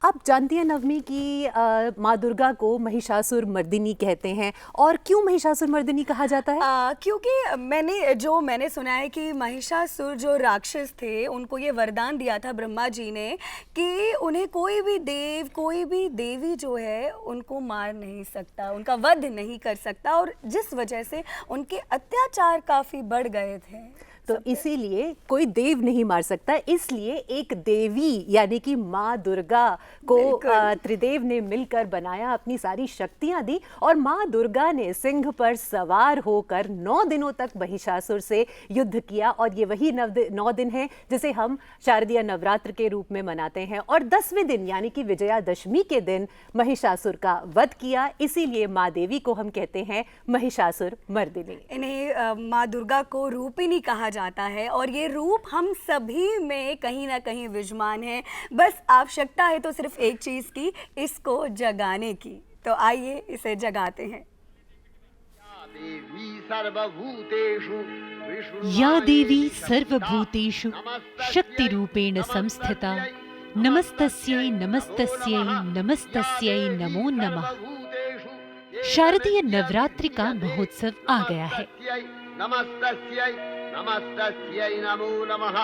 आप जानती हैं नवमी की माँ दुर्गा को महिषासुर मर्दिनी कहते हैं। और क्यों महिषासुर मर्दिनी कहा जाता है? क्योंकि मैंने सुना है कि महिषासुर जो राक्षस थे उनको ये वरदान दिया था ब्रह्मा जी ने कि उन्हें कोई भी देव कोई भी देवी जो है उनको मार नहीं सकता, उनका वध नहीं कर सकता, और जिस वजह से उनके अत्याचार काफ़ी बढ़ गए थे। तो इसीलिए कोई देव नहीं मार सकता, इसलिए एक देवी यानी कि माँ दुर्गा को त्रिदेव ने मिलकर बनाया, अपनी सारी शक्तियां दी और माँ दुर्गा ने सिंह पर सवार होकर 9 दिनों तक महिषासुर से युद्ध किया। और ये वही 9 दिन है जिसे हम शारदीय नवरात्र के रूप में मनाते हैं। और 10वें दिन यानी कि विजयादशमी के दिन महिषासुर का वध किया, इसीलिए माँ देवी को हम कहते हैं महिषासुर मर्दिनी। इन्हें माँ दुर्गा को रूपिणी कहा जाता है और ये रूप हम सभी में कहीं ना कहीं विद्यमान है। बस आवश्यकता है तो सिर्फ एक चीज की, इसको जगाने की। तो आइए इसे जगाते हैं। या देवी सर्वभूतेषु शक्ति रूपेण संस्थिता नमस्तस्यै नमस्तस्यै नमस्तस्यै नमो नमः। शारदीय नवरात्रि का महोत्सव आ गया है। नमस्तस्यै नमस्तस्यै नमो नमः।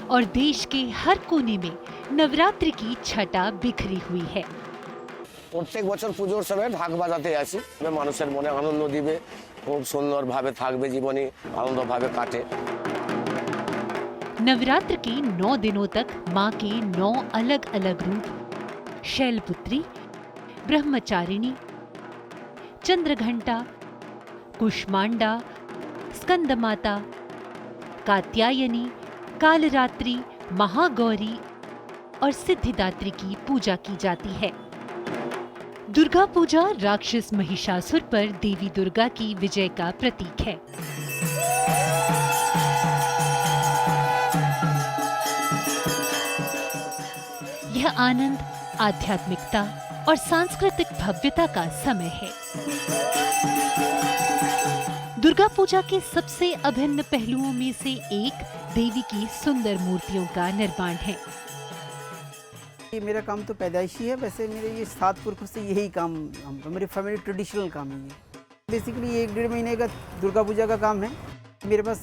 और देश के हर कोने में नवरात्रि की छटा बिखरी हुई है। প্রত্যেক বছর পুজোর সময় ঢাক বাজাতে আসি, মানুষের মনে আনন্দ দিবে, খুব সুন্দরভাবে থাকবে, জীবনে আনন্দভাবে কাটে। नवरात्र के 9 दिनों तक माँ के 9 अलग अलग रूप शैलपुत्री, ब्रह्मचारिणी, चंद्रघंटा, कुष्मांडा, स्कंदमाता, कात्यायनी, कालरात्रि, महागौरी और सिद्धिदात्री की पूजा की जाती है। दुर्गा पूजा राक्षस महिषासुर पर देवी दुर्गा की विजय का प्रतीक है। यह आनंद, आध्यात्मिकता और सांस्कृतिक भव्यता का समय है। दुर्गा पूजा के सबसे अभिन्न पहलुओं में से एक देवी की सुंदर मूर्तियों का निर्माण है। ये मेरा काम तो पैदाइशी है, वैसे मेरे ये 7 पुरखों से यही काम, मेरे फैमिली ट्रेडिशनल काम है ये। बेसिकली 1-1.5 महीने का दुर्गा पूजा का काम है। मेरे पास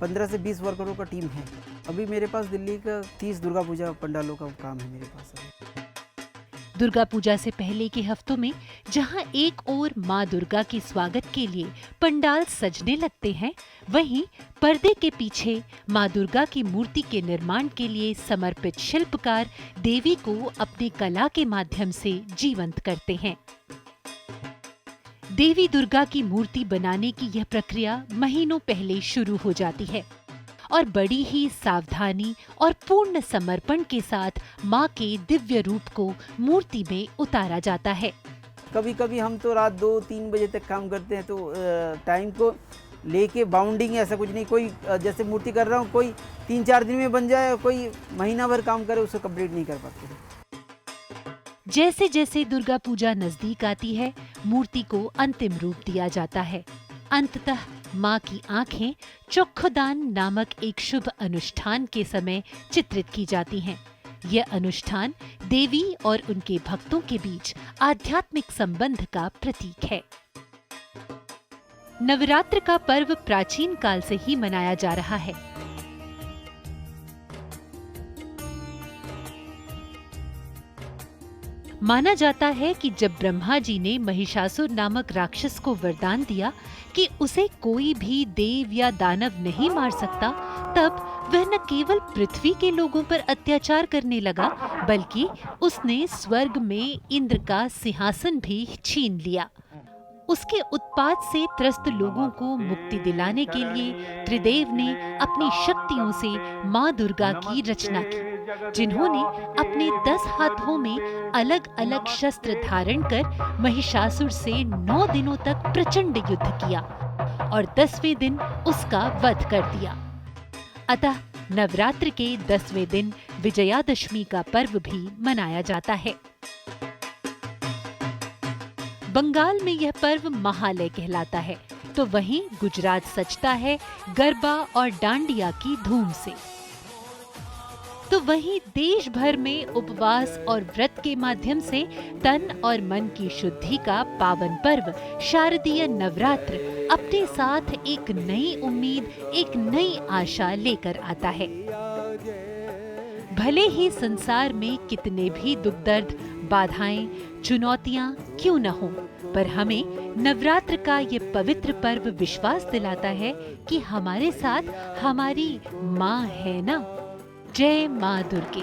15 से 20 वर्करों का टीम है। अभी मेरे पास दिल्ली का 30 दुर्गा पूजा पंडालों का काम है मेरे पास अभी। दुर्गा पूजा से पहले के हफ्तों में जहां एक ओर माँ दुर्गा के स्वागत के लिए पंडाल सजने लगते हैं, वहीं पर्दे के पीछे माँ दुर्गा की मूर्ति के निर्माण के लिए समर्पित शिल्पकार देवी को अपनी कला के माध्यम से जीवंत करते हैं। देवी दुर्गा की मूर्ति बनाने की यह प्रक्रिया महीनों पहले शुरू हो जाती है और बड़ी ही सावधानी और पूर्ण समर्पण के साथ माँ के दिव्य रूप को मूर्ति में उतारा जाता है। कभी कभी हम तो रात 2-3 बजे तक काम करते हैं, तो टाइम को लेके बाउंडिंग ऐसा कुछ नहीं। कोई जैसे मूर्ति कर रहा हूँ, कोई 3-4 दिन में बन जाए, कोई महीना भर काम करे, उसे कंप्लीट नहीं कर पाते। जैसे जैसे दुर्गा पूजा नजदीक आती है, मूर्ति को अंतिम रूप दिया जाता है। अंततः माँ की आंखें चक्षुदान नामक एक शुभ अनुष्ठान के समय चित्रित की जाती हैं। यह अनुष्ठान देवी और उनके भक्तों के बीच आध्यात्मिक संबंध का प्रतीक है। नवरात्र का पर्व प्राचीन काल से ही मनाया जा रहा है। माना जाता है कि जब ब्रह्मा जी ने महिषासुर नामक राक्षस को वरदान दिया कि उसे कोई भी देव या दानव नहीं मार सकता, तब वह न केवल पृथ्वी के लोगों पर अत्याचार करने लगा, बल्कि उसने स्वर्ग में इंद्र का सिंहासन भी छीन लिया। उसके उत्पात से त्रस्त लोगों को मुक्ति दिलाने के लिए त्रिदेव ने अपनी शक्तियों से माँ दुर्गा की रचना की, जिन्होंने अपने 10 हाथों में अलग अलग शस्त्र धारण कर महिषासुर से 9 दिनों तक प्रचंड युद्ध किया और 10वें दिन उसका वध कर दिया। अतः नवरात्र के 10वें दिन विजयादशमी का पर्व भी मनाया जाता है। बंगाल में यह पर्व महालय कहलाता है, तो वहीं गुजरात सजता है गरबा और डांडिया की धूम से। तो वहीं देश भर में उपवास और व्रत के माध्यम से तन और मन की शुद्धि का पावन पर्व शारदीय नवरात्र अपने साथ एक नई उम्मीद, एक नई आशा लेकर आता है। भले ही संसार में कितने भी दुख दर्द, बाधाएं, चुनौतियां क्यों न हो, पर हमें नवरात्र का ये पवित्र पर्व विश्वास दिलाता है कि हमारे साथ हमारी माँ है ना। जय माँ दुर्गे।